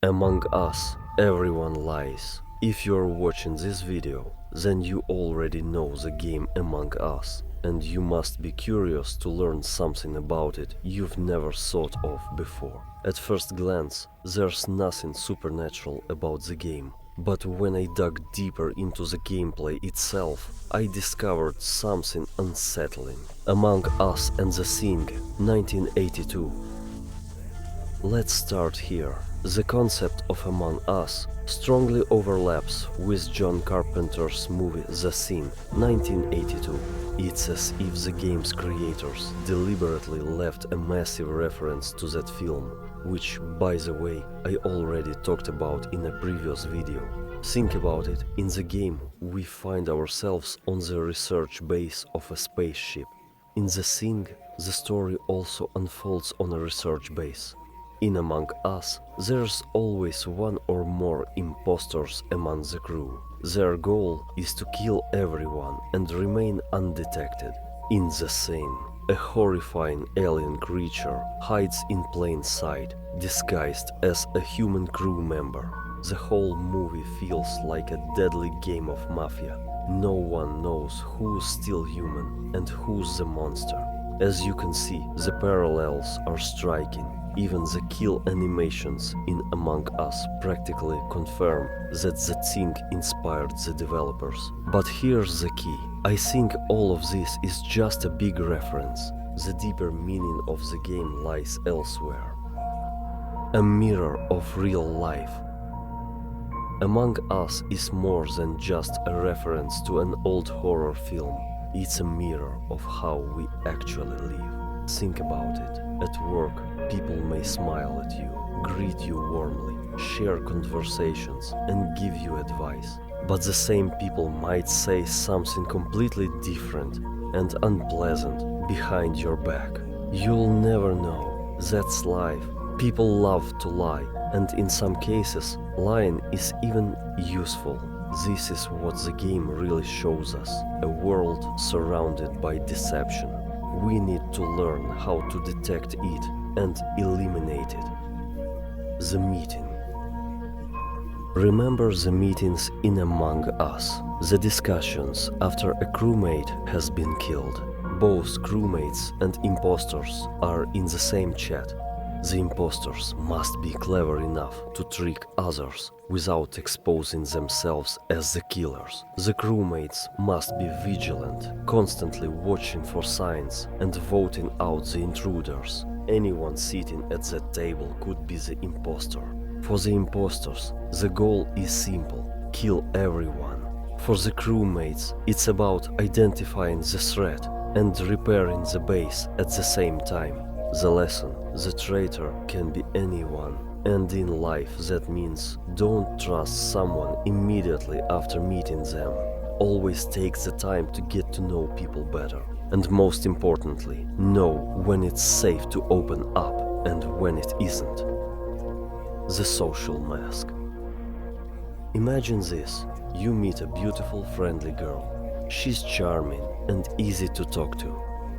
Among us, everyone lies. If you're watching this video, then you already know the game Among Us, and you must be curious to learn something about it you've never thought of before. At first glance, there's nothing supernatural about the game, but when I dug deeper into the gameplay itself, I discovered something unsettling. Among Us and the Thing, 1982. Let's start here. The concept of Among Us strongly overlaps with John Carpenter's movie The Thing, 1982. It's as if the game's creators deliberately left a massive reference to that film, which, by the way, I already talked about in a previous video. Think about it, in the game we find ourselves on the research base of a spaceship. In The Thing, the story also unfolds on a research base. In Among Us, there's always one or more impostors among the crew. Their goal is to kill everyone and remain undetected. In The Thing, a horrifying alien creature hides in plain sight, disguised as a human crew member. The whole movie feels like a deadly game of mafia. No one knows who's still human and who's the monster. As you can see, the parallels are striking. Even the kill animations in Among Us practically confirm that the thing inspired the developers. But here's the key. I think all of this is just a big reference. The deeper meaning of the game lies elsewhere. A mirror of real life. Among Us is more than just a reference to an old horror film. It's a mirror of how we actually live. Think about it. At work, people may smile at you, greet you warmly, share conversations, and give you advice. But the same people might say something completely different and unpleasant behind your back. You'll never know. That's life. People love to lie, and in some cases, lying is even useful. This is what the game really shows us, a world surrounded by deception. We need to learn how to detect it and eliminate it. The meeting. Remember the meetings in Among Us, the discussions after a crewmate has been killed. Both crewmates and impostors are in the same chat. The impostors must be clever enough to trick others without exposing themselves as the killers. The crewmates must be vigilant, constantly watching for signs and voting out the intruders. Anyone sitting at that table could be the impostor. For the impostors, the goal is simple: kill everyone. For the crewmates, it's about identifying the threat and repairing the base at the same time. The lesson: the traitor can be anyone, and in life that means don't trust someone immediately after meeting them. Always take the time to get to know people better. And most importantly, know when it's safe to open up and when it isn't. The social mask. Imagine this: you meet a beautiful, friendly girl. She's charming and easy to talk to.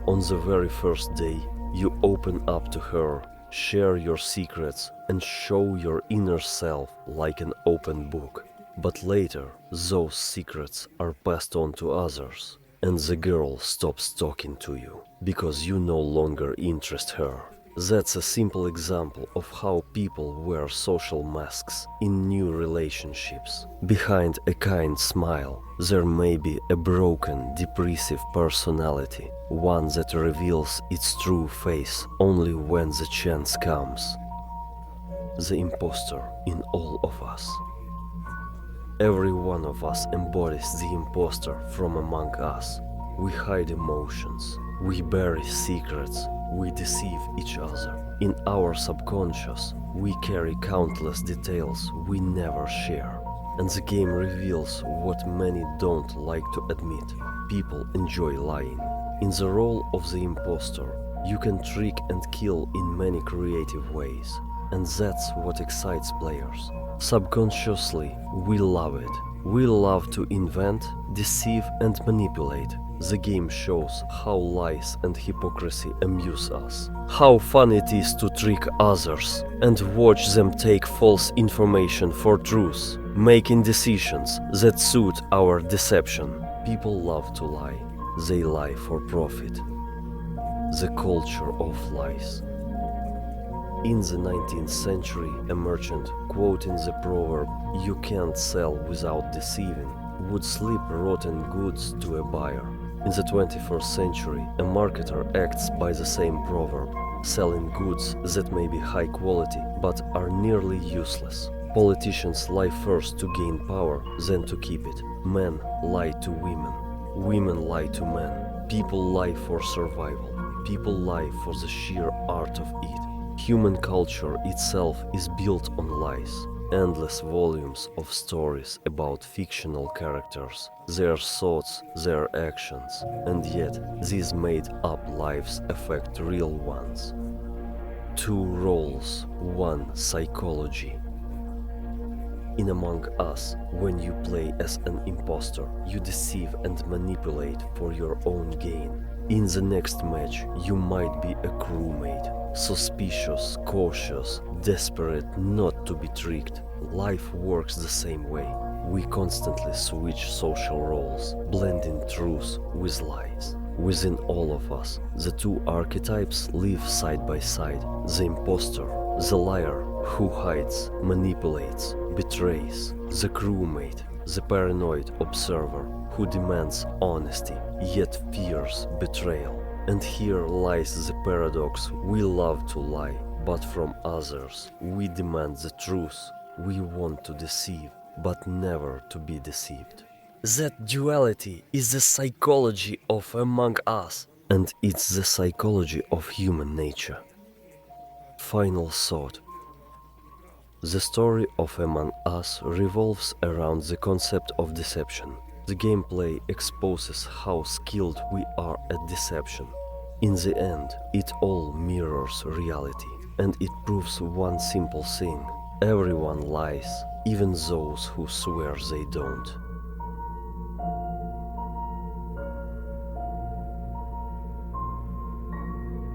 On the very first day, you open up to her, share your secrets, and show your inner self like an open book. But later, those secrets are passed on to others, and the girl stops talking to you because you no longer interest her. That's a simple example of how people wear social masks in new relationships. Behind a kind smile, there may be a broken, depressive personality, one that reveals its true face only when the chance comes. The impostor in all of us. Every one of us embodies the impostor from Among Us. We hide emotions, we bury secrets, we deceive each other. In our subconscious, we carry countless details we never share. And the game reveals what many don't like to admit. People enjoy lying. In the role of the impostor, you can trick and kill in many creative ways. And that's what excites players. Subconsciously, we love it. We love to invent, deceive and manipulate. The game shows how lies and hypocrisy amuse us, how fun it is to trick others and watch them take false information for truth, making decisions that suit our deception. People love to lie. They lie for profit. The culture of lies. In the 19th century, a merchant, quoting the proverb, "You can't sell without deceiving," would slip rotten goods to a buyer. In the 21st century, a marketer acts by the same proverb, selling goods that may be high quality but are nearly useless. Politicians lie first to gain power, then to keep it. Men lie to women. Women lie to men. People lie for survival. People lie for the sheer art of it. Human culture itself is built on lies. Endless volumes of stories about fictional characters, their thoughts, their actions, and yet these made-up lives affect real ones. Two roles, one psychology. In Among Us, when you play as an impostor, you deceive and manipulate for your own gain. In the next match, you might be a crewmate, suspicious, cautious, desperate not to be tricked. Life works the same way. We constantly switch social roles, blending truth with lies. Within all of us, the two archetypes live side by side. The impostor, the liar who hides, manipulates, betrays. The crewmate, the paranoid observer who demands honesty, yet fears betrayal. And here lies the paradox: we love to lie, but from others we demand the truth. We want to deceive, but never to be deceived. That duality is the psychology of Among Us, and it's the psychology of human nature. Final thought. The story of Among Us revolves around the concept of deception. The gameplay exposes how skilled we are at deception. In the end, it all mirrors reality, and it proves one simple thing: everyone lies, even those who swear they don't.